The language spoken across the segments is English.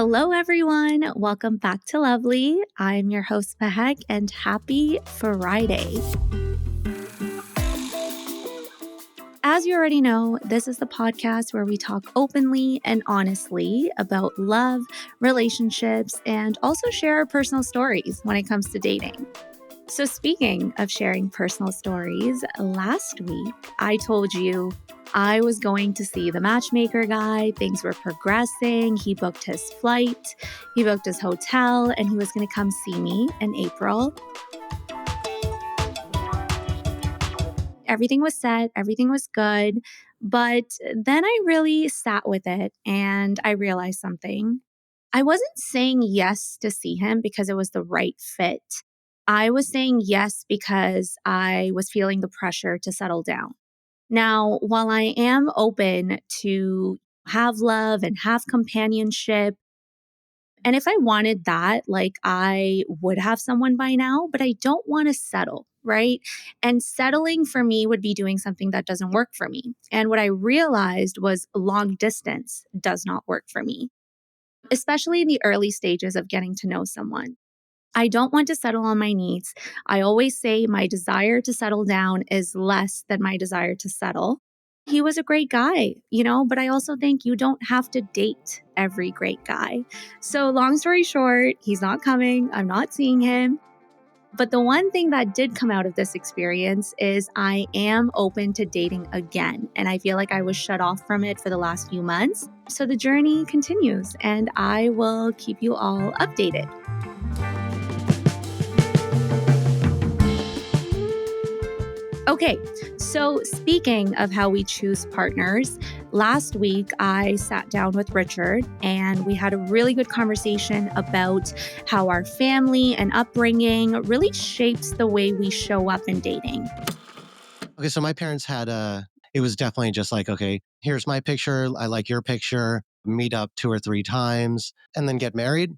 Hello, everyone. Welcome back to Lovely. I'm your host, Mehak, and happy Friday. As you already know, this is the podcast where we talk openly and honestly about love, relationships, and also share our personal stories when it comes to dating. So speaking of sharing personal stories, last week I told you I was going to see the matchmaker guy. Things were progressing. He booked his flight, he booked his hotel, and he was going to come see me in April. Everything was set, everything was good. But then I really sat with it and I realized something. I wasn't saying yes to see him because it was the right fit. I was saying yes because I was feeling the pressure to settle down. Now, while I am open to have love and have companionship, and if I wanted that, I would have someone by now, but I don't want to settle, right? And settling for me would be doing something that doesn't work for me. And what I realized was long distance does not work for me, especially in the early stages of getting to know someone. I don't want to settle on my needs. I always say my desire to settle down is less than my desire to settle. He was a great guy, but I also think you don't have to date every great guy. So, long story short, he's not coming. I'm not seeing him. But the one thing that did come out of this experience is I am open to dating again. And I feel like I was shut off from it for the last few months. So the journey continues, and I will keep you all updated. Okay, so speaking of how we choose partners, last week I sat down with Richard and we had a really good conversation about how our family and upbringing really shapes the way we show up in dating. Okay, so my parents it was definitely just like, okay, here's my picture. I like your picture, meet up 2 or 3 times and then get married.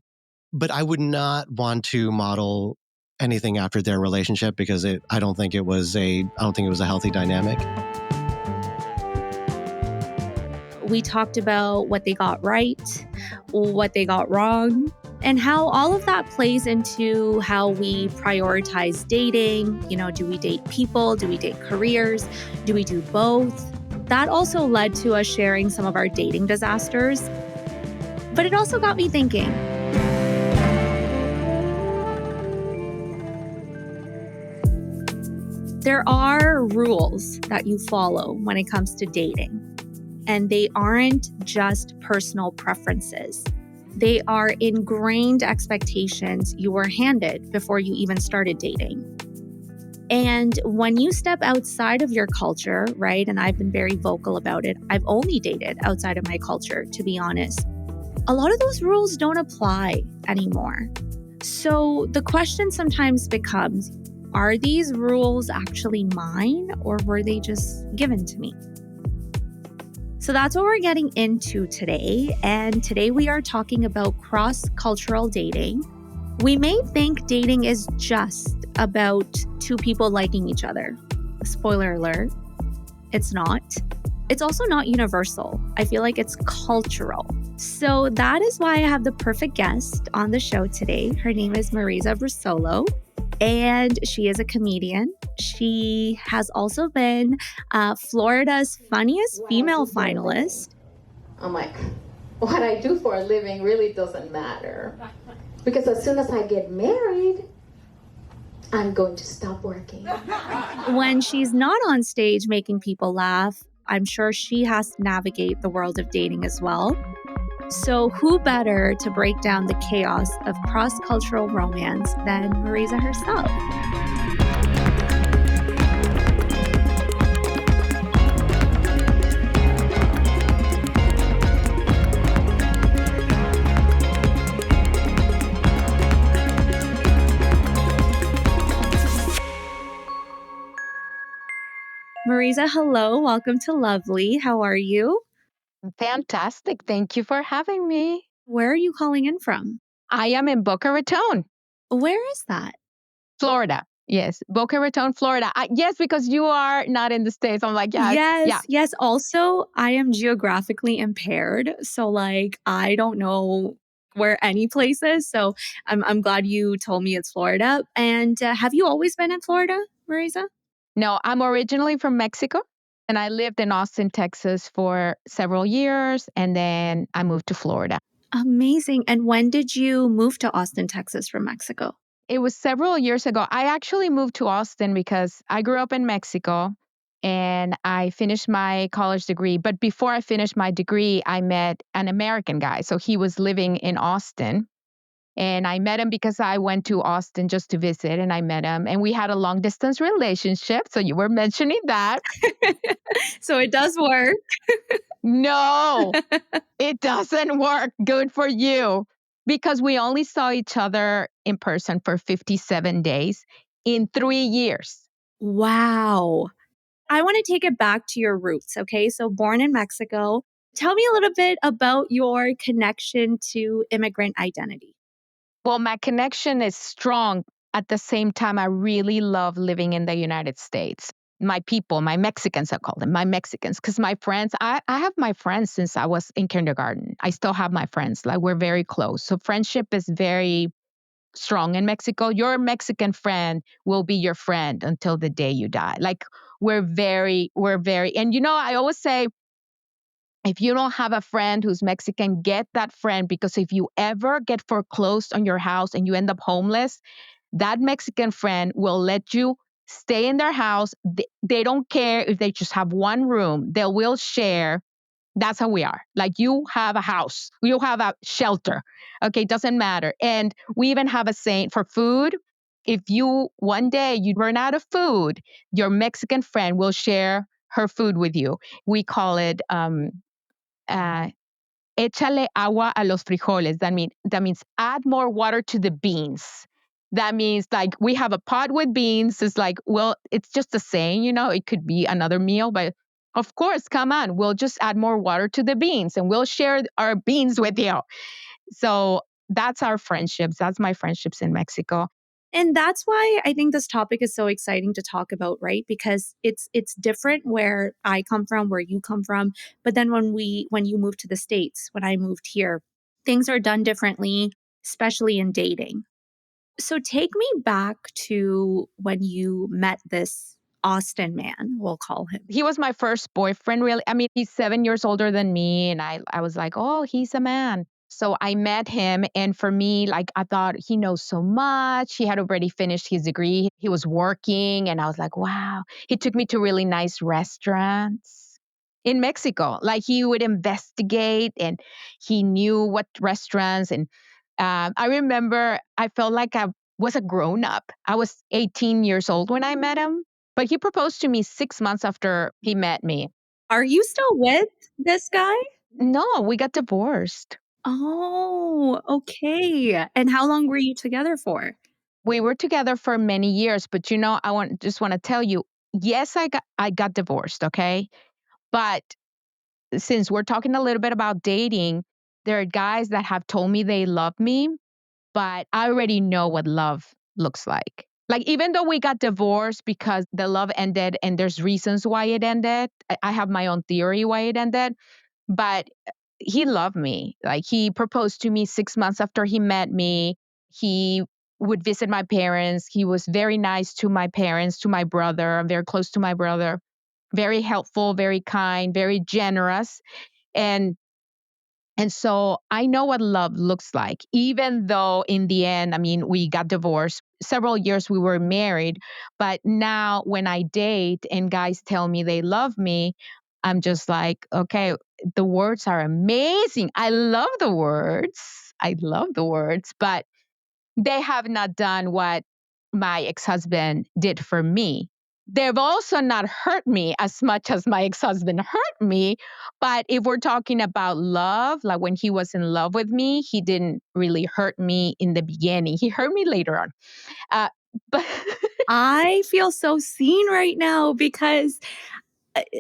But I would not want to model anything after their relationship because I don't think it was a healthy dynamic. We talked about what they got right, what they got wrong, and how all of that plays into how we prioritize dating. Do we date people? Do we date careers? Do we do both? That also led to us sharing some of our dating disasters. But it also got me thinking. There are rules that you follow when it comes to dating, and they aren't just personal preferences. They are ingrained expectations you were handed before you even started dating. And when you step outside of your culture, right, and I've been very vocal about it, I've only dated outside of my culture, to be honest, a lot of those rules don't apply anymore. So the question sometimes becomes, are these rules actually mine or were they just given to me? So that's what we're getting into today. And today we are talking about cross-cultural dating. We may think dating is just about two people liking each other. Spoiler alert, it's not. It's also not universal. I feel like it's cultural. So that is why I have the perfect guest on the show today. Her name is Marisa Brusolo, and she is a comedian. She has also been Florida's funniest female finalist. I'm like, what I do for a living really doesn't matter. Because as soon as I get married, I'm going to stop working. When she's not on stage making people laugh, I'm sure she has to navigate the world of dating as well. So who better to break down the chaos of cross-cultural romance than Marisa herself? Marisa, hello. Welcome to Lovely. How are you? Fantastic. Thank you for having me. Where are you calling in from? I am in Boca Raton, Where is that? Florida. Yes, Boca Raton, Florida. Yes, because you are not in the States. I'm like, yes. Yes. Also, I am geographically impaired. So, I don't know where any place is. So I'm glad you told me it's Florida. And have you always been in Florida, Marisa? No, I'm originally from Mexico and I lived in Austin, Texas for several years. And then I moved to Florida. Amazing. And when did you move to Austin, Texas from Mexico? It was several years ago. I actually moved to Austin because I grew up in Mexico and I finished my college degree. But before I finished my degree, I met an American guy. So he was living in Austin. And I met him because I went to Austin just to visit and I met him and we had a long distance relationship. So you were mentioning that. So it does work. No, it doesn't work. Good for you. Because we only saw each other in person for 57 days in 3 years. Wow. I want to take it back to your roots. Okay. So born in Mexico. Tell me a little bit about your connection to immigrant identity. Well, my connection is strong. At the same time, I really love living in the United States. My people, my Mexicans, I call them my Mexicans, because my friends, I have my friends since I was in kindergarten. I still have my friends. Like we're very close. So friendship is very strong in Mexico. Your Mexican friend will be your friend until the day you die. Like and I always say, if you don't have a friend who's Mexican, get that friend because if you ever get foreclosed on your house and you end up homeless, that Mexican friend will let you stay in their house. They don't care if they just have one room, they will share. That's how we are. Like you have a house, you have a shelter. Okay, doesn't matter. And we even have a saying for food. If you one day you run out of food, your Mexican friend will share her food with you. We call it uh, échale agua a los frijoles. That means add more water to the beans. That means like we have a pot with beans. It's like, well, it's just a saying, it could be another meal, but of course, come on, we'll just add more water to the beans and we'll share our beans with you. So that's our friendships. That's my friendships in Mexico. And that's why I think this topic is so exciting to talk about, right? Because it's different where I come from, where you come from, but then when you move to the States, when I moved here, things are done differently, especially in dating. So take me back to when you met this Austin man, we'll call him. He was my first boyfriend, really. I mean, he's 7 years older than me. And I was like, oh, he's a man. So I met him. And for me, like, I thought he knows so much. He had already finished his degree. He was working. And I was like, wow. He took me to really nice restaurants in Mexico. Like, he would investigate and he knew what restaurants. And I remember I felt like I was a grown up. I was 18 years old when I met him. But he proposed to me 6 months after he met me. Are you still with this guy? No, we got divorced. Oh, okay. And how long were you together for? We were together for many years, but just want to tell you, yes, I got divorced, okay? But since we're talking a little bit about dating, there are guys that have told me they love me, but I already know what love looks like. Like, even though we got divorced because the love ended and there's reasons why it ended, I have my own theory why it ended, but he loved me. Like, he proposed to me 6 months after he met me. He would visit my parents. He was very nice to my parents, to my brother. I'm very close to my brother. Very helpful, very kind, very generous. And and so I know what love looks like, even though in the end, I mean, we got divorced. Several years we were married. But now when I date and guys tell me they love me, I'm just like, okay, the words are amazing. I love the words. I love the words, but they have not done what my ex-husband did for me. They've also not hurt me as much as my ex-husband hurt me. But if we're talking about love, like when he was in love with me, he didn't really hurt me in the beginning. He hurt me later on. But I feel so seen right now because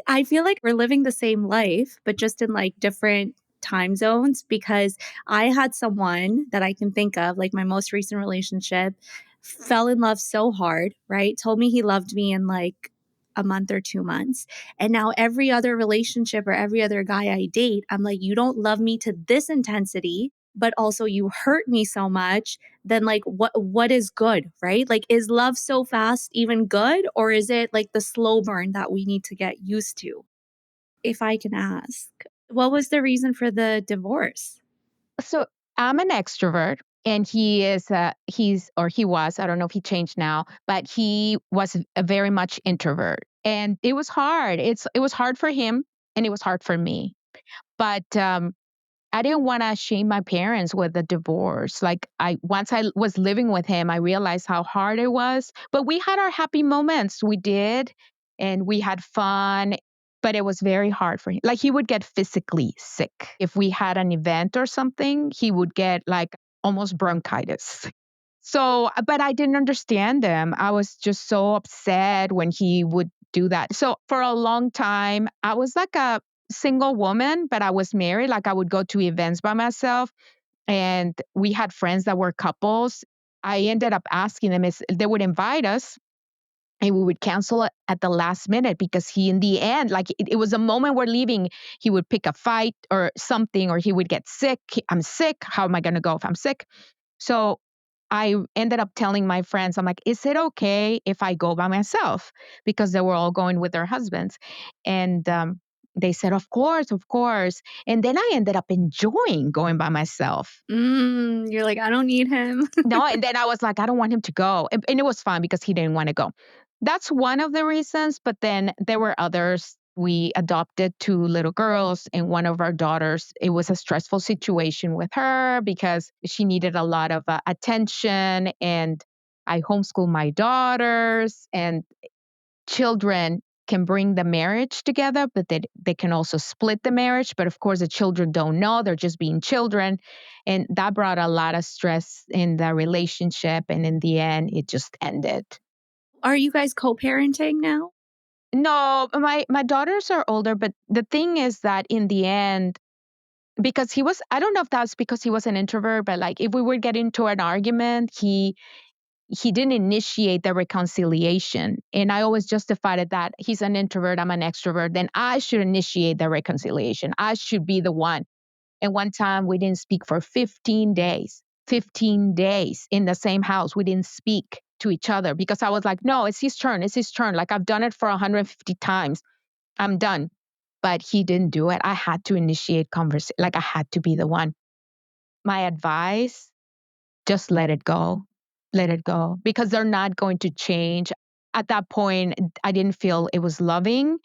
I feel like we're living the same life, but just in like different time zones because I had someone that I can think of, like my most recent relationship, fell in love so hard, right? Told me he loved me in like a month or 2 months. And now every other relationship or every other guy I date, I'm like, you don't love me to this intensity, but also you hurt me so much, then like what is good, right? Like, is love so fast even good, or is it like the slow burn that we need to get used to? If I can ask, what was the reason for the divorce? So I'm an extrovert and he was, I don't know if he changed now, but he was a very much introvert. And it was hard. It was hard for him and it was hard for me. But I didn't want to shame my parents with the divorce. Like once I was living with him, I realized how hard it was. But we had our happy moments. We did, and we had fun. But it was very hard for him. Like he would get physically sick. If we had an event or something, he would get like almost bronchitis. So, but I didn't understand them. I was just so upset when he would do that. So for a long time, I was like a single woman, but I was married. Like I would go to events by myself and we had friends that were couples. I ended up asking them if they would invite us and we would cancel it at the last minute because he, in the end, like it was a moment we're leaving, he would pick a fight or something, or he would get sick. I'm sick. How am I going to go if I'm sick? So I ended up telling my friends, I'm like, is it okay if I go by myself? Because they were all going with their husbands. And they said, of course, of course. And then I ended up enjoying going by myself. You're like, I don't need him. No, and then I was like, I don't want him to go. And it was fun because he didn't want to go. That's one of the reasons. But then there were others. We adopted two little girls, and one of our daughters, it was a stressful situation with her because she needed a lot of attention. And I homeschool my daughters, and children can bring the marriage together, but they can also split the marriage. But of course, the children don't know. They're just being children. And that brought a lot of stress in the relationship. And in the end, it just ended. Are you guys co-parenting now? No, my daughters are older, but the thing is that in the end, because I don't know if that's because he was an introvert, but like if we would get into an argument, he didn't initiate the reconciliation. And I always justified it that he's an introvert, I'm an extrovert, then I should initiate the reconciliation. I should be the one. And one time we didn't speak for 15 days. 15 days in the same house. We didn't speak to each other because I was like, no, it's his turn. It's his turn. Like I've done it for 150 times. I'm done. But he didn't do it. I had to initiate conversation. Like I had to be the one. My advice, just let it go. Let it go because they're not going to change. At that point, I didn't feel it was loving.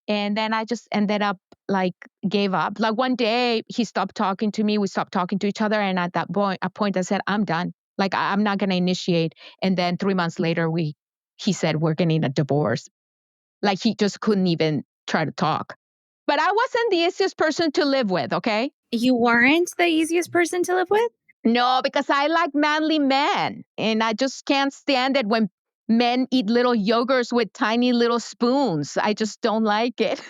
And then I just ended up like gave up. Like one day he stopped talking to me. We stopped talking to each other. And at that point I said, I'm done. Like I'm not going to initiate. And then 3 months later, he said, we're getting a divorce. Like he just couldn't even try to talk. But I wasn't the easiest person to live with. Okay. You weren't the easiest person to live with? No, because I like manly men. And I just can't stand it when men eat little yogurts with tiny little spoons. I just don't like it.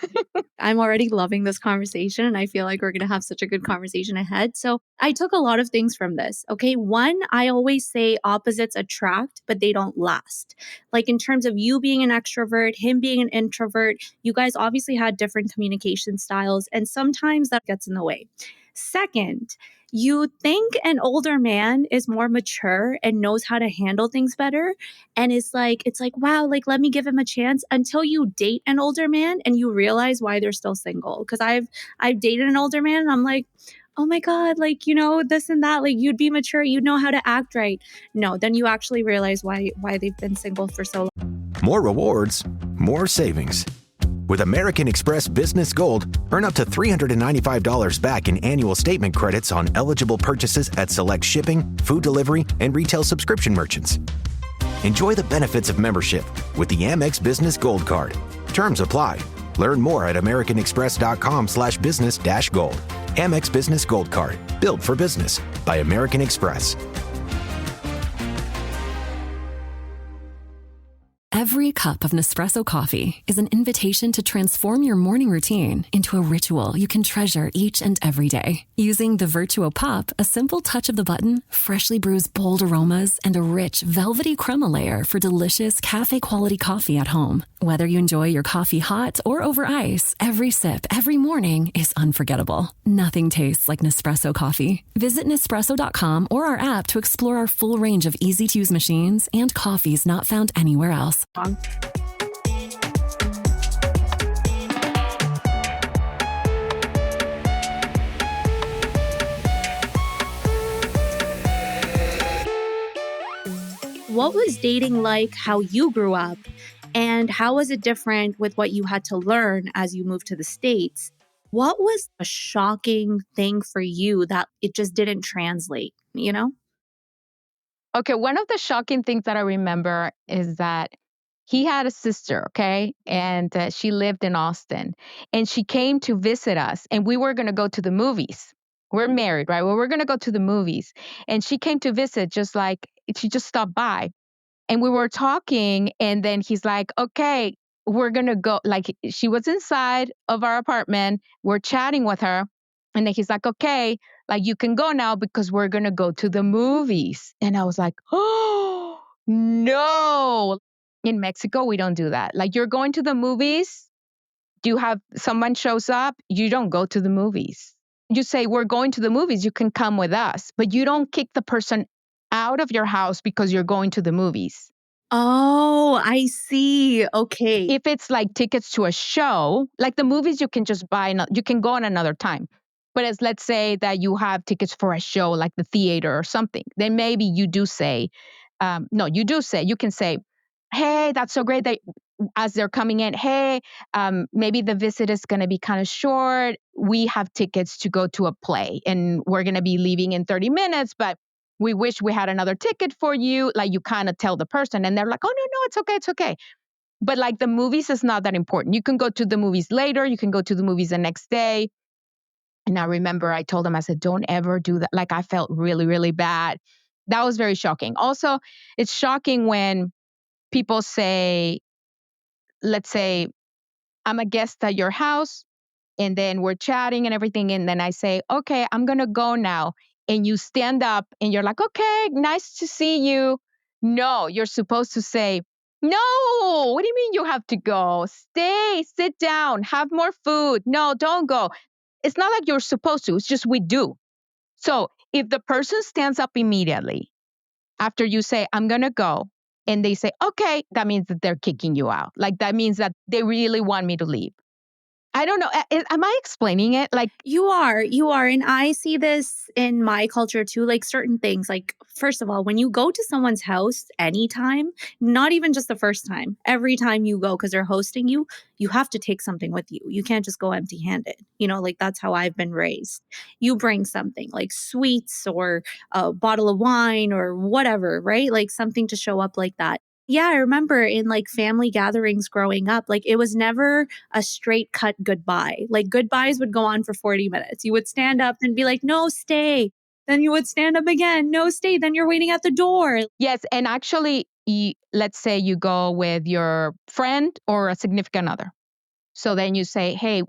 I'm already loving this conversation, and I feel like we're going to have such a good conversation ahead. So I took a lot of things from this. Okay. One, I always say opposites attract, but they don't last. Like in terms of you being an extrovert, him being an introvert, you guys obviously had different communication styles, and sometimes that gets in the way. Second, you think an older man is more mature and knows how to handle things better. And it's like, wow, like, let me give him a chance until you date an older man and you realize why they're still single. Cause I've dated an older man and I'm like, oh my God, like, this and that, like you'd be mature, you'd know how to act right. No, then you actually realize why they've been single for so long. More rewards, more savings. With American Express Business Gold, earn up to $395 back in annual statement credits on eligible purchases at select shipping, food delivery, and retail subscription merchants. Enjoy the benefits of membership with the Amex Business Gold Card. Terms apply. Learn more at americanexpress.com/business-gold. Amex Business Gold Card. Built for business by American Express. Every cup of Nespresso coffee is an invitation to transform your morning routine into a ritual you can treasure each and every day. Using the Vertuo Pop, a simple touch of the button freshly brews bold aromas and a rich, velvety crema layer for delicious cafe-quality coffee at home. Whether you enjoy your coffee hot or over ice, every sip, every morning is unforgettable. Nothing tastes like Nespresso coffee. Visit Nespresso.com or our app to explore our full range of easy-to-use machines and coffees not found anywhere else. What was dating like how you grew up? And how was it different with what you had to learn as you moved to the States? What was a shocking thing for you that it just didn't translate, you know? Okay, one of the shocking things that I remember is that he had a sister, okay? And she lived in Austin. And she came to visit us, and we were going to go to the movies. We're married, right? Well, we're going to go to the movies. And she came to visit, just like she just stopped by. And we were talking, and then he's like, okay, we're going to go. Like, she was inside of our apartment. We're chatting with her. And then he's like, okay, like, you can go now because we're going to go to the movies. And I was like, oh, no. In Mexico, we don't do that. Like, you're going to the movies, do you have someone shows up? You don't go to the movies. You say, we're going to the movies. You can come with us, but you don't kick the person out of your house because you're going to the movies. Oh, I see. Okay. If it's like tickets to a show, like the movies, you can just buy, you can go on another time. But as let's say that you have tickets for a show, like the theater or something, then maybe you do say, no, you do say, you can say, hey, that's so great that as they're coming in, hey, maybe the visit is going to be kind of short. We have tickets to go to a play and we're going to be leaving in 30 minutes, but we wish we had another ticket for you. Like you kind of tell the person and they're like, oh, no, it's okay. It's okay. But like the movies is not that important. You can go to the movies later. You can go to the movies the next day. And I remember I told him, I said, don't ever do that. Like I felt really, really bad. That was very shocking. Also, it's shocking when people say, let's say, I'm a guest at your house and then we're chatting and everything. And then I say, okay, I'm going to go now. And you stand up and you're like, okay, nice to see you. No, you're supposed to say, no, what do you mean you have to go? Stay, sit down, have more food. No, don't go. It's not like you're supposed to. It's just we do. So if the person stands up immediately after you say, I'm going to go, and they say, okay, that means that they're kicking you out. Like that means that they really want me to leave. I don't know. Am I explaining it? Like, You are. And I see this in my culture too, like certain things. Like, first of all, when you go to someone's house anytime, not even just the first time, every time you go because they're hosting you, you have to take something with you. You can't just go empty handed. Like that's how I've been raised. You bring something like sweets or a bottle of wine or whatever, right? Like something to show up like that. Yeah, I remember in like family gatherings growing up, like it was never a straight cut goodbye. Like goodbyes would go on for 40 minutes. You would stand up and be like, no, stay. Then you would stand up again, no, stay. Then you're waiting at the door. yes. And actually, let's say you go with your friend or a significant other. So then you say, hey,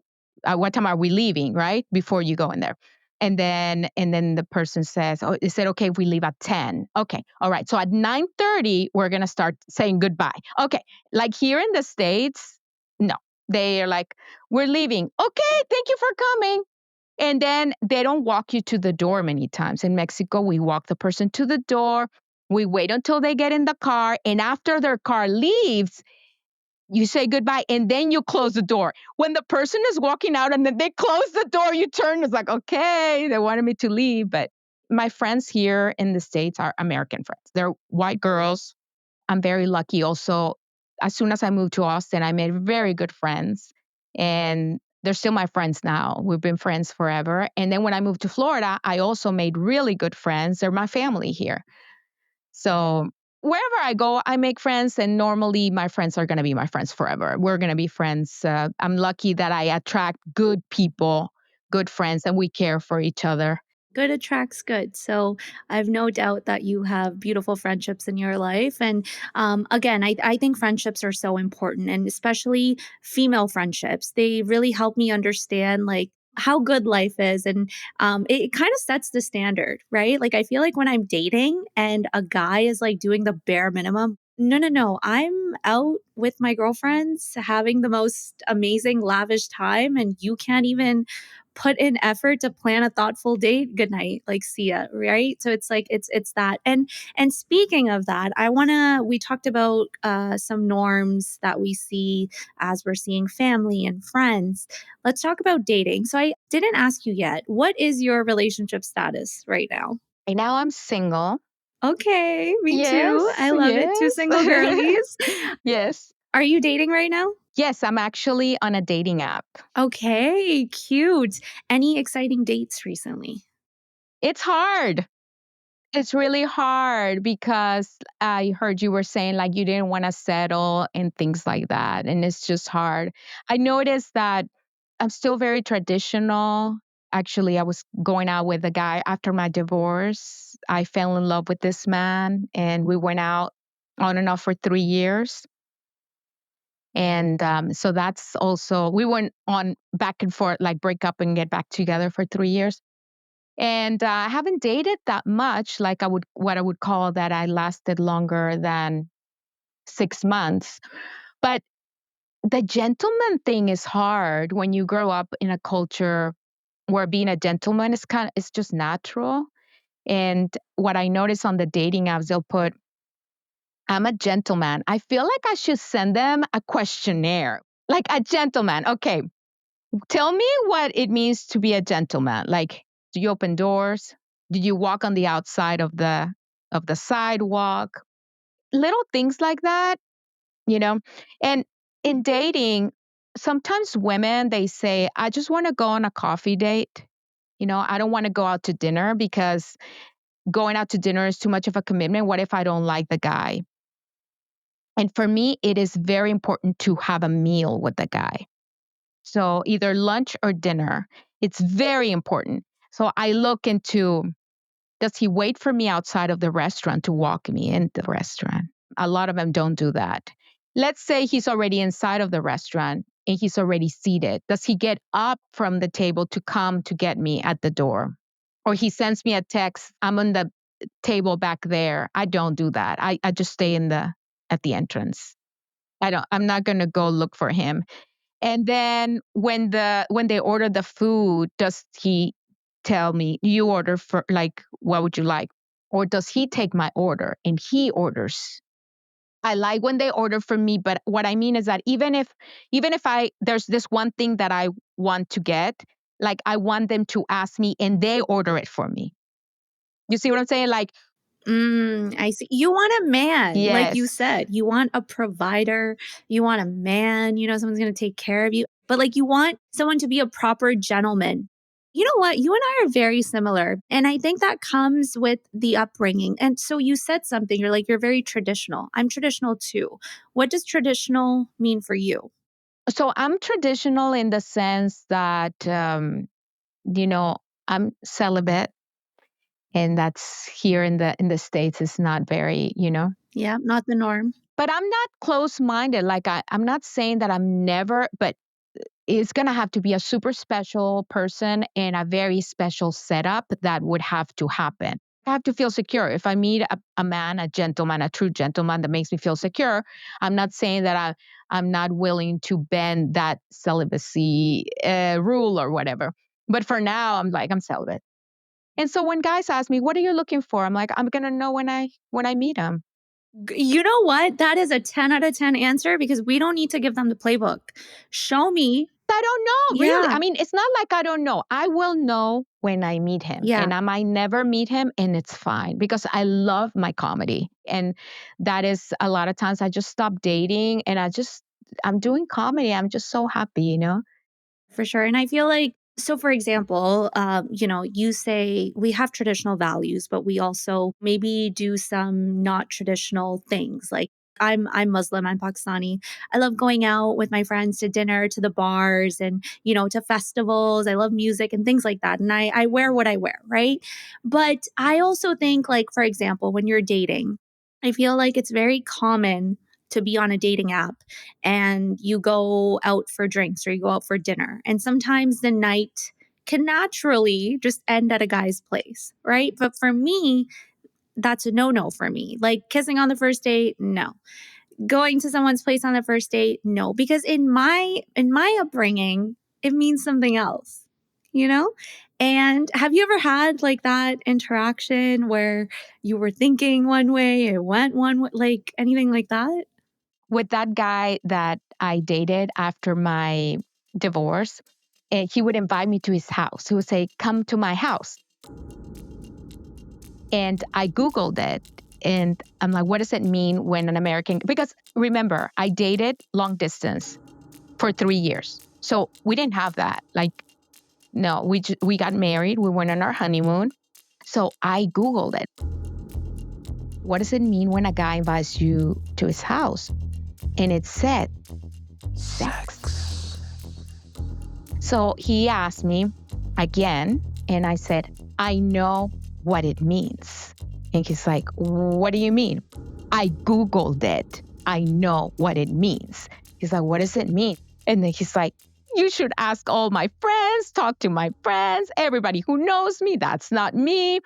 what time are we leaving, right? Before you go in there. And then the person says, oh, is it okay if we leave at 10? Okay. All right. So at 9:30, we're going to start saying goodbye. Okay. Like here in the States, no. They are like, we're leaving. Okay. Thank you for coming. And then they don't walk you to the door many times. In Mexico, we walk the person to the door. We wait until they get in the car. And after their car leaves, you say goodbye and then you close the door. When the person is walking out and then they close the door, you turn. It's like, okay, they wanted me to leave. But my friends here in the States are American friends. They're white girls. I'm very lucky also. As soon as I moved to Austin, I made very good friends. And they're still my friends now. We've been friends forever. And then when I moved to Florida, I also made really good friends. They're my family here. So wherever I go, I make friends, and normally my friends are going to be my friends forever. We're going to be friends. I'm lucky that I attract good people, good friends, and we care for each other. Good attracts good. So I have no doubt that you have beautiful friendships in your life. And again, I think friendships are so important, and especially female friendships. They really help me understand like how good life is. And it kind of sets the standard, right? Like I feel like when I'm dating and a guy is like doing the bare minimum, No. I'm out with my girlfriends having the most amazing, lavish time, and you can't even put in effort to plan a thoughtful date. Good night. Like, see ya. Right. So it's like, it's that. And speaking of that, we talked about some norms that we see as we're seeing family and friends. Let's talk about dating. So I didn't ask you yet. What is your relationship status right now? Right now I'm single. Okay, me too. Yes, I love it. Two yes. single girlies. Yes. Are you dating right now? Yes, I'm actually on a dating app. Okay, cute. Any exciting dates recently? It's hard. It's really hard because I heard you were saying like you didn't want to settle and things like that. And it's just hard. I noticed that I'm still very traditional. Actually, I was going out with a guy after my divorce. I fell in love with this man and we went out on and off for 3 years. And so that's also, we went on back and forth, like break up and get back together for 3 years. And I haven't dated that much, like what I would call that I lasted longer than 6 months. But the gentleman thing is hard when you grow up in a culture where being a gentleman it's just natural. And what I notice on the dating apps, they'll put, I'm a gentleman. I feel like I should send them a questionnaire. Like a gentleman. Okay, tell me what it means to be a gentleman. Like, do you open doors? Do you walk on the outside of the sidewalk? Little things like that, you know? And in dating, sometimes women they say, I just want to go on a coffee date. I don't want to go out to dinner because going out to dinner is too much of a commitment. What if I don't like the guy? And for me, it is very important to have a meal with the guy. So either lunch or dinner. It's very important. So I look into, does he wait for me outside of the restaurant to walk me in the restaurant? A lot of them don't do that. Let's say he's already inside of the restaurant and he's already seated. Does he get up from the table to come to get me at the door? Or he sends me a text, I'm on the table back there. I don't do that. I just stay at the entrance. I'm not gonna go look for him. And then when they order the food, does he tell me, you order for like, what would you like? Or does he take my order and he orders? I like when they order for me, but what I mean is that even if there's this one thing that I want to get, like I want them to ask me and they order it for me. You see what I'm saying? Like, I see. You want a man, like you yes. said. You want a provider. You want a man, someone's going to take care of you. But like you want someone to be a proper gentleman. You know what? You and I are very similar. And I think that comes with the upbringing. And so you said something, you're very traditional. I'm traditional too. What does traditional mean for you? So I'm traditional in the sense that, you know, I'm celibate. And that's here in the States is not very, Yeah, not the norm. but I'm not close-minded. Like I'm not saying that I'm never, but it's going to have to be a super special person and a very special setup that would have to happen. I have to feel secure. If I meet a man, a gentleman, a true gentleman that makes me feel secure, I'm not saying that I'm not willing to bend that celibacy rule or whatever. But for now, I'm celibate. And so when guys ask me, "What are you looking for?" I'm like, "I'm gonna know when I meet him." You know what? That is a 10 out of 10 answer because we don't need to give them the playbook. Show me. I don't know, really. Yeah, I mean, it's not like I don't know. I will know when I meet him, yeah. and I might never meet him, and it's fine because I love my comedy, and that is a lot of times I just stop dating, and I'm doing comedy. I'm just so happy. For sure. And I feel like, so for example, you say we have traditional values, but we also maybe do some not traditional things. Like I'm Muslim, I'm Pakistani. I love going out with my friends to dinner, to the bars and, to festivals. I love music and things like that. And I wear what I wear, right? But I also think like, for example, when you're dating, I feel like it's very common to be on a dating app and you go out for drinks or you go out for dinner. And sometimes the night can naturally just end at a guy's place, right? But for me, that's a no-no for me. Like kissing on the first date, no. Going to someone's place on the first date, no. Because in my upbringing, it means something else, you know? And have you ever had like that interaction where you were thinking one way, it went one way, like anything like that? With that guy that I dated after my divorce, and he would invite me to his house. He would say, "Come to my house." And I Googled it and I'm like, what does it mean when an American, because remember, I dated long distance for 3 years. So we didn't have that. Like, no, we got married. We went on our honeymoon. So I Googled it. What does it mean when a guy invites you to his house? And it said sex. So he asked me again, and I said, I know what it means. And he's like, what do you mean? I Googled it. I know what it means. He's like, what does it mean? And then he's like, you should ask all my friends, talk to my friends, everybody who knows me. That's not me.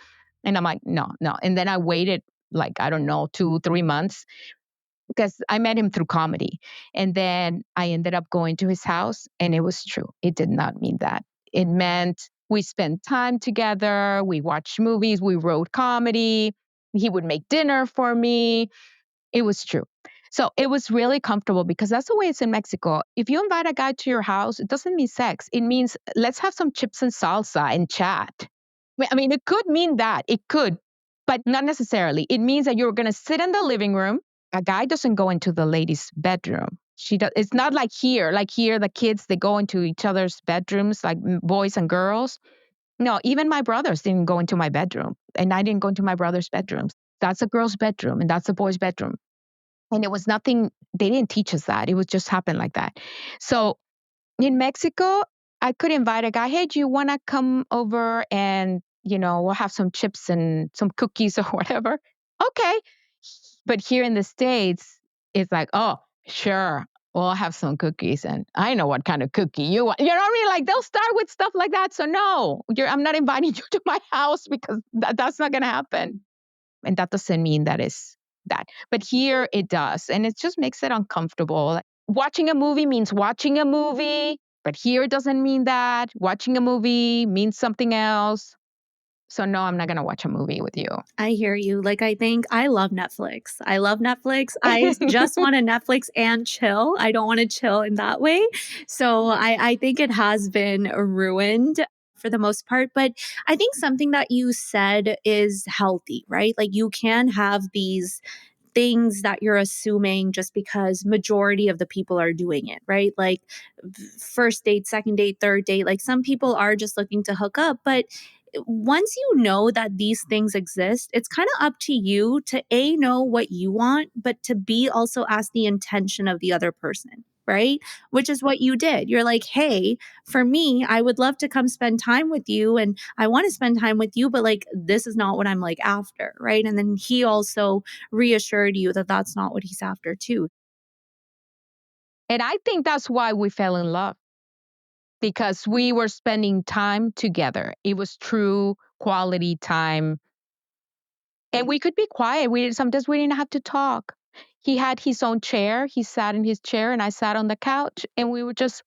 And I'm like, no. And then I waited like, I don't know, 2-3 months because I met him through comedy. And then I ended up going to his house and it was true. It did not mean that. It meant we spent time together. We watched movies. We wrote comedy. He would make dinner for me. It was true. So it was really comfortable because that's the way it's in Mexico. If you invite a guy to your house, it doesn't mean sex. It means let's have some chips and salsa and chat. I mean, it could mean that. It could, but not necessarily. It means that you're going to sit in the living room. A guy doesn't go into the lady's bedroom. She does. It's not like here. Like here, the kids, they go into each other's bedrooms, like boys and girls. No, even my brothers didn't go into my bedroom. And I didn't go into my brother's bedrooms. That's a girl's bedroom and that's a boy's bedroom. And it was nothing, they didn't teach us that. It would just happen like that. So in Mexico, I could invite a guy, hey, do you want to come over and, we'll have some chips and some cookies or whatever? Okay. But here in the States, it's like, oh, sure, we'll have some cookies. And I know what kind of cookie you want. You know what I mean? Like they'll start with stuff like that. So no, I'm not inviting you to my house because that's not going to happen. And that doesn't mean that is that. But here it does. And it just makes it uncomfortable. Watching a movie means watching a movie. But here it doesn't mean that. Watching a movie means something else. So no, I'm not going to watch a movie with you. I hear you. Like, I think I love Netflix. I love Netflix. I just want to Netflix and chill. I don't want to chill in that way. So I think it has been ruined for the most part. But I think something that you said is healthy, right? Like you can have these things that you're assuming just because majority of the people are doing it, right? Like first date, second date, third date, like some people are just looking to hook up, but once you know that these things exist, it's kind of up to you to A, know what you want, but to B, also ask the intention of the other person, right? Which is what you did. You're like, hey, for me, I would love to come spend time with you and I want to spend time with you, but like, this is not what I'm like after, right? And then he also reassured you that that's not what he's after too. And I think that's why we fell in love. Because we were spending time together. It was true quality time. And we could be quiet. Sometimes we didn't have to talk. He had his own chair. He sat in his chair and I sat on the couch and we were just,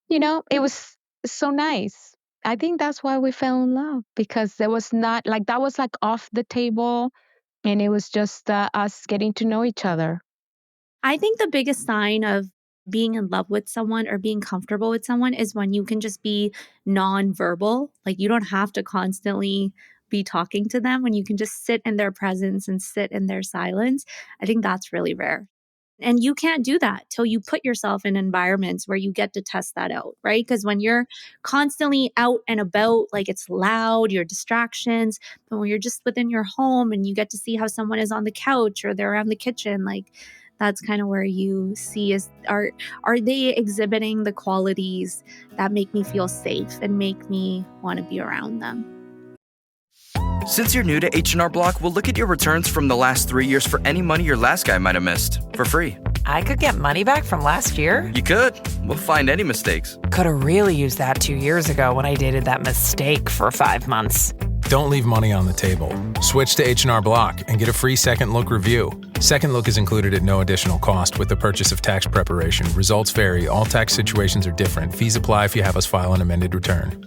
it was so nice. I think that's why we fell in love because there was not like, that was like off the table and it was just us getting to know each other. I think the biggest sign of being in love with someone or being comfortable with someone is when you can just be nonverbal. Like you don't have to constantly be talking to them, when you can just sit in their presence and sit in their silence. I think that's really rare. And you can't do that till you put yourself in environments where you get to test that out, right? Because when you're constantly out and about, like it's loud, your distractions, but when you're just within your home and you get to see how someone is on the couch or they're around the kitchen, like that's kind of where you see are they exhibiting the qualities that make me feel safe and make me want to be around them. Since you're new to H&R Block, we'll look at your returns from the last 3 years for any money your last guy might have missed for free. I could get money back from last year? You could. We'll find any mistakes. Could have really used that 2 years ago when I dated that mistake for 5 months. Don't leave money on the table. Switch to H&R Block and get a free second look review. Second look is included at no additional cost with the purchase of tax preparation. Results vary. All tax situations are different. Fees apply if you have us file an amended return.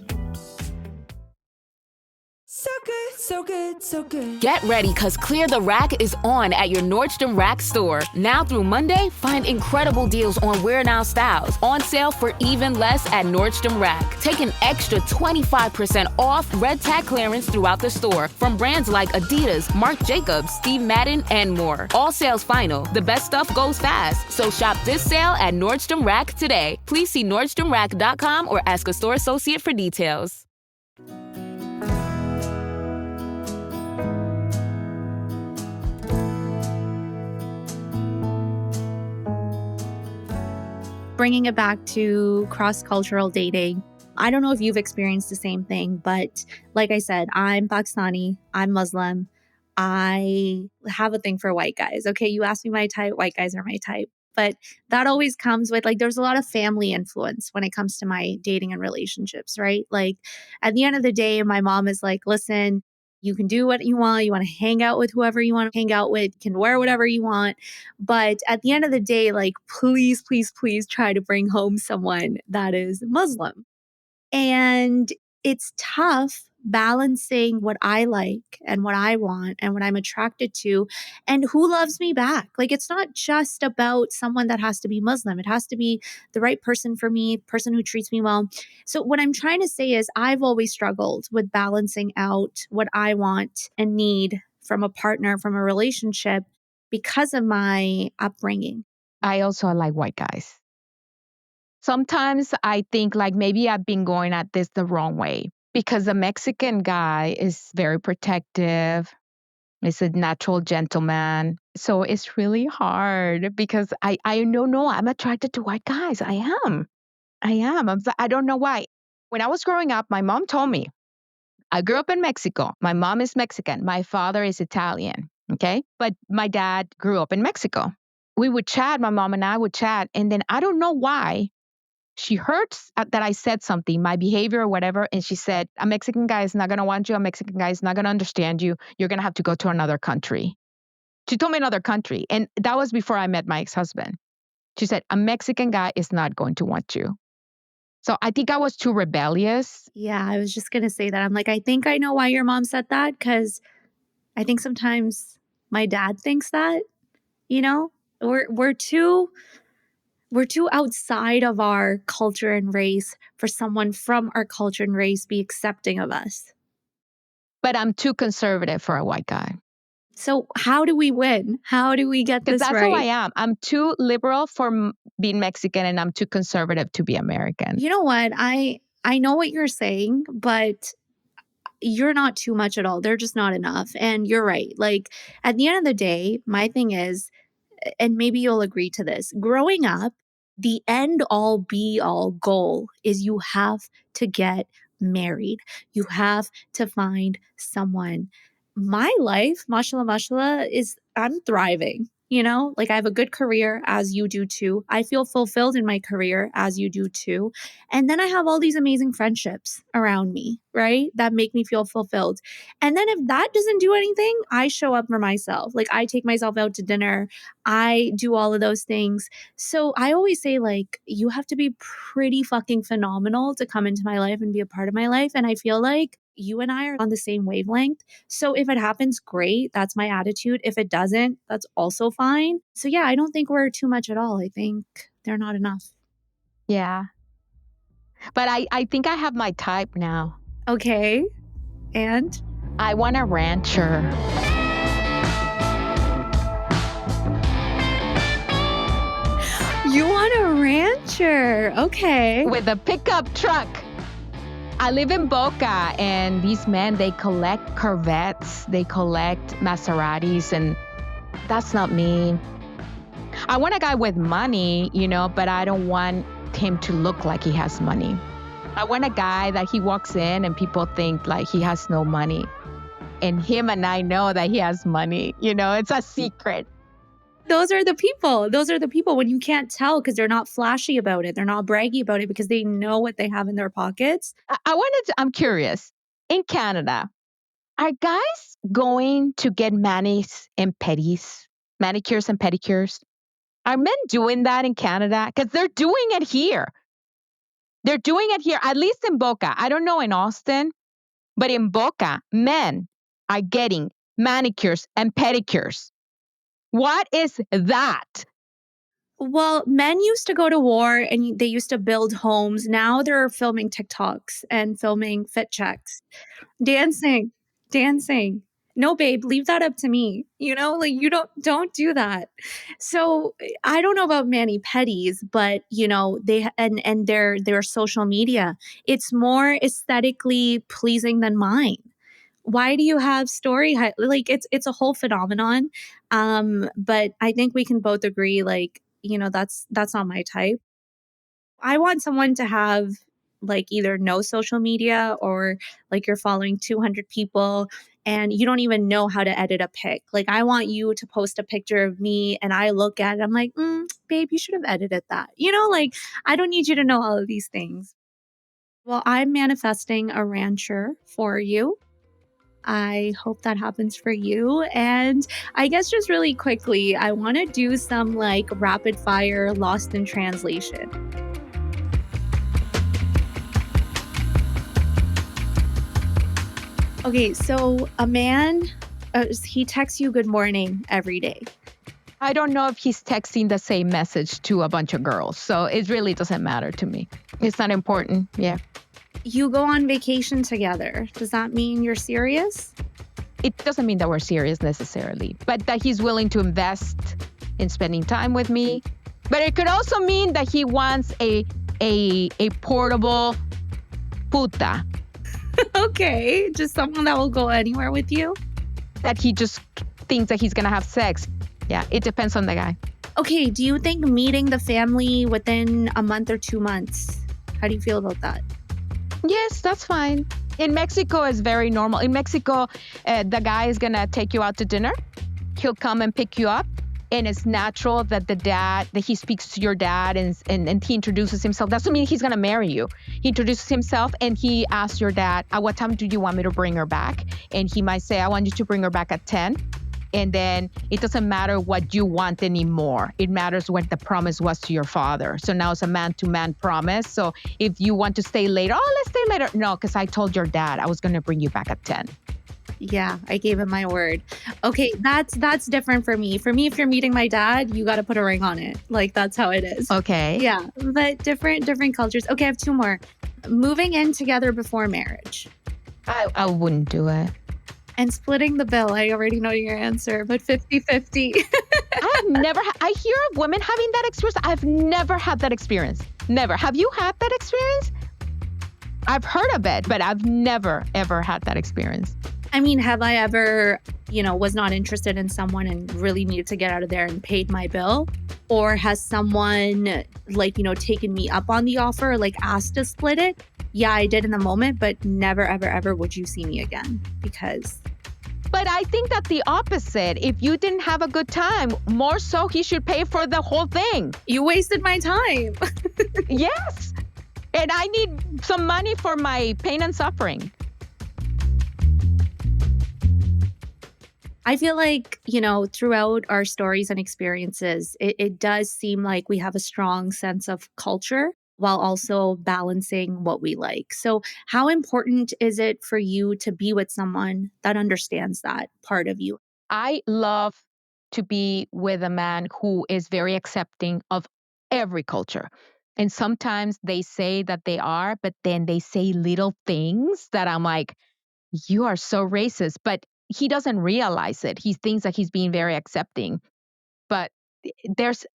So good, so good, so good. Get ready, because Clear the Rack is on at your Nordstrom Rack store. Now through Monday, find incredible deals on Wear Now styles. On sale for even less at Nordstrom Rack. Take an extra 25% off red tag clearance throughout the store from brands like Adidas, Marc Jacobs, Steve Madden, and more. All sales final. The best stuff goes fast. So shop this sale at Nordstrom Rack today. Please see NordstromRack.com or ask a store associate for details. Bringing it back to cross-cultural dating, I don't know if you've experienced the same thing, but like I said, I'm Pakistani, I'm Muslim, I have a thing for white guys. Okay, you ask me my type, white guys are my type. But that always comes with, like, there's a lot of family influence when it comes to my dating and relationships, right? Like, at the end of the day, my mom is like, listen, you can do what you want. You want to hang out with whoever you want to hang out with, can wear whatever you want. But at the end of the day, like, please, please, please try to bring home someone that is Muslim. And it's tough balancing what I like and what I want and what I'm attracted to and who loves me back. Like, it's not just about someone that has to be Muslim. It has to be the right person for me, person who treats me well. So what I'm trying to say is I've always struggled with balancing out what I want and need from a partner, from a relationship, because of my upbringing. I also like white guys. Sometimes I think like maybe I've been going at this the wrong way because a Mexican guy is very protective. He's a natural gentleman. So it's really hard because I know I'm attracted to white guys. I am. I don't know why. When I was growing up, my mom told me, I grew up in Mexico. My mom is Mexican. My father is Italian. Okay. But my dad grew up in Mexico. We would chat, my mom and I would chat. And then I don't know why. She heard that I said something, my behavior or whatever, and she said, a Mexican guy is not going to want you. A Mexican guy is not going to understand you. You're going to have to go to another country. She told me another country, and that was before I met my ex-husband. She said, a Mexican guy is not going to want you. So I think I was too rebellious. Yeah, I was just going to say that. I'm like, I think I know why your mom said that, because I think sometimes my dad thinks that, you know, we're too outside of our culture and race for someone from our culture and race be accepting of us. But I'm too conservative for a white guy. So how do we win? How do we get this right? Because that's who I am. I'm too liberal for being Mexican, and I'm too conservative to be American. You know what? I know what you're saying, but you're not too much at all. They're just not enough. And you're right. Like, at the end of the day, my thing is, and maybe you'll agree to this, growing up, the end all be all goal is you have to get married. You have to find someone. My life, mashallah, mashallah, is I'm thriving. You know, like, I have a good career, as you do too. I feel fulfilled in my career, as you do too. And then I have all these amazing friendships around me, right? That make me feel fulfilled. And then if that doesn't do anything, I show up for myself. Like, I take myself out to dinner. I do all of those things. So I always say, like, you have to be pretty fucking phenomenal to come into my life and be a part of my life. And I feel like you and I are on the same wavelength. So if it happens, great. That's my attitude. If it doesn't, that's also fine. So yeah, I don't think we're too much at all. I think they're not enough. Yeah. But I think I have my type now. Okay. And? I want a rancher. You want a rancher. Okay. With a pickup truck. I live in Boca, and these men, they collect Corvettes, they collect Maseratis, and that's not me. I want a guy with money, you know, but I don't want him to look like he has money. I want a guy that he walks in and people think like he has no money. And him and I know that he has money. You know, it's a secret. Those are the people. Those are the people when you can't tell because they're not flashy about it. They're not braggy about it because they know what they have in their pockets. I'm curious. In Canada, Are guys going to get manis and pedis, manicures and pedicures? Are men doing that in Canada? Because they're doing it here. They're doing it here, at least in Boca. I don't know in Austin, but in Boca, men are getting manicures and pedicures. What is that? Well, men used to go to war and they used to build homes. Now they're filming TikToks and filming fit checks. Dancing, dancing. No, babe, leave that up to me. Like you don't do that. So I don't know about mani pedis, but they and their social media, it's more aesthetically pleasing than mine. Why do you have like it's a whole phenomenon. But I think we can both agree, like, that's not my type. I want someone to have like either no social media or like you're following 200 people and you don't even know how to edit a pic. Like I want you to post a picture of me and I look at it, I'm like, babe, you should have edited that. Like I don't need you to know all of these things. Well, I'm manifesting a rancher for you. I hope that happens for you. And I guess just really quickly, I want to do some like rapid fire lost in translation. Okay, so a man, he texts you good morning every day. I don't know if he's texting the same message to a bunch of girls, so it really doesn't matter to me. It's not important. Yeah. You go on vacation together. Does that mean you're serious? It doesn't mean that we're serious necessarily, but that he's willing to invest in spending time with me. But it could also mean that he wants a portable puta. Okay, just someone that will go anywhere with you? That he just thinks that he's going to have sex. Yeah, it depends on the guy. Okay, do you think meeting the family within a month or 2 months? How do you feel about that? Yes, that's fine. In Mexico, it's very normal. In Mexico, the guy is going to take you out to dinner. He'll come and pick you up. And it's natural that that he speaks to your dad and he introduces himself. Doesn't mean he's going to marry you. He introduces himself and he asks your dad, at what time do you want me to bring her back? And he might say, I want you to bring her back at 10. And then it doesn't matter what you want anymore. It matters what the promise was to your father. So now it's a man-to-man promise. So if you want to stay later, let's stay later. No, because I told your dad I was going to bring you back at 10. Yeah, I gave him my word. Okay, that's different for me. For me, if you're meeting my dad, you got to put a ring on it. Like that's how it is. Okay. Yeah, but different cultures. Okay, I have 2 more. Moving in together before marriage. I wouldn't do it. And splitting the bill. I already know your answer, but 50-50. I hear of women having that experience. I've never had that experience. Never. Have you had that experience? I've heard of it, but I've never, ever had that experience. I mean, have I ever, was not interested in someone and really needed to get out of there and paid my bill? Or has someone taken me up on the offer, like asked to split it? Yeah, I did in the moment, but never, ever, ever would you see me again because... But I think that the opposite. If you didn't have a good time, more so he should pay for the whole thing. You wasted my time. Yes. And I need some money for my pain and suffering. I feel like, throughout our stories and experiences, it does seem like we have a strong sense of culture while also balancing what we like. So how important is it for you to be with someone that understands that part of you? I love to be with a man who is very accepting of every culture. And sometimes they say that they are, but then they say little things that I'm like, you are so racist. But he doesn't realize it. He thinks that he's being very accepting. But there's,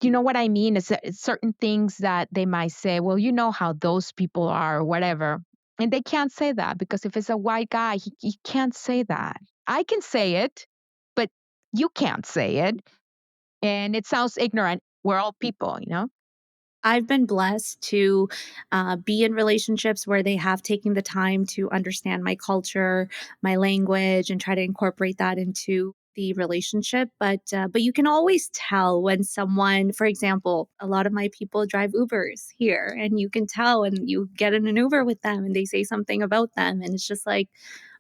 what I mean? It's certain things that they might say, well, you know how those people are or whatever. And they can't say that because if it's a white guy, he can't say that. I can say it, but you can't say it. And it sounds ignorant. We're all people, I've been blessed to be in relationships where they have taken the time to understand my culture, my language, and try to incorporate that into the relationship, but you can always tell when someone, for example, a lot of my people drive Ubers here, and you can tell when you get in an Uber with them and they say something about them, and it's just like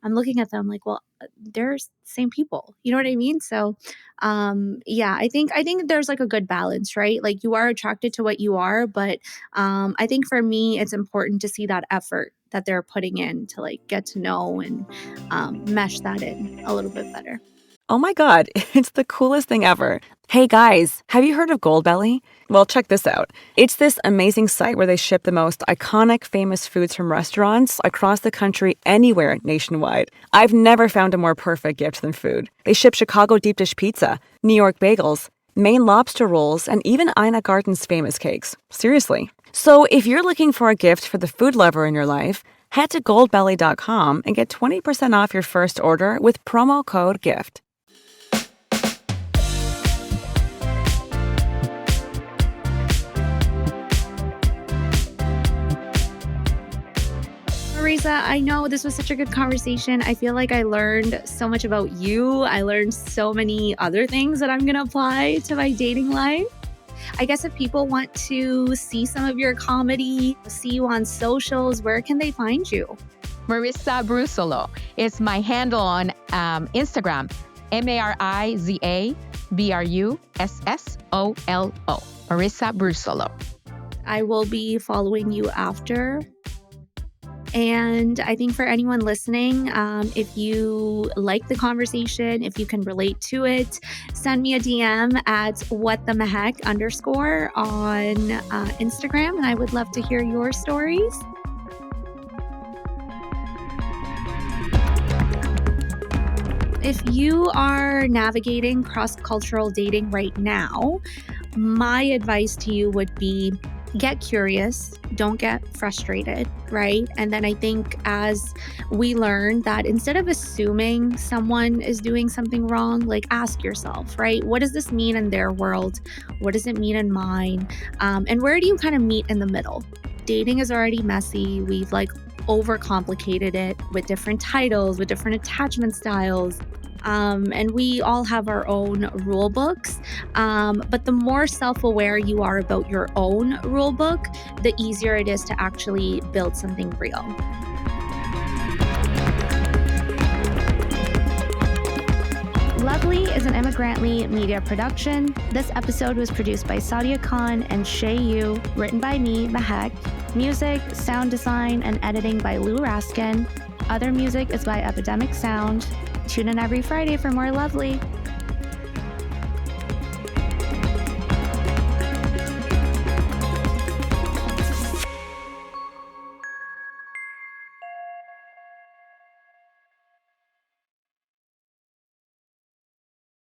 I'm looking at them like, well, they're same people. You know what I mean? So, yeah, I think there's like a good balance, right? Like you are attracted to what you are, but I think for me, it's important to see that effort that they're putting in to like get to know and mesh that in a little bit better. Oh my God, it's the coolest thing ever. Hey guys, have you heard of Goldbelly? Well, check this out. It's this amazing site where they ship the most iconic, famous foods from restaurants across the country, anywhere nationwide. I've never found a more perfect gift than food. They ship Chicago deep dish pizza, New York bagels, Maine lobster rolls, and even Ina Garten's famous cakes. Seriously. So if you're looking for a gift for the food lover in your life, head to goldbelly.com and get 20% off your first order with promo code GIFT. Marisa, I know this was such a good conversation. I feel like I learned so much about you. I learned so many other things that I'm going to apply to my dating life. I guess if people want to see some of your comedy, see you on socials, where can they find you? Marisa Brusolo is my handle on Instagram, MARIZA BRUSSOLO. Marisa Brusolo. I will be following you after. And I think for anyone listening, if you like the conversation, if you can relate to it, send me a DM at whatthemehak_ on Instagram, and I would love to hear your stories. If you are navigating cross-cultural dating right now, my advice to you would be get curious, don't get frustrated, right? And then I think as we learn that instead of assuming someone is doing something wrong, like ask yourself, right? What does this mean in their world? What does it mean in mine? And where do you kind of meet in the middle? Dating is already messy. We've like overcomplicated it with different titles, with different attachment styles. And we all have our own rule books. But the more self-aware you are about your own rule book, the easier it is to actually build something real. Lovely is an Immigrantly media production. This episode was produced by Saadia Khan and Shei, written by me, Mehak. Music, sound design, and editing by Lou Raskin. Other music is by Epidemic Sound. Tune in every Friday for more Lovely.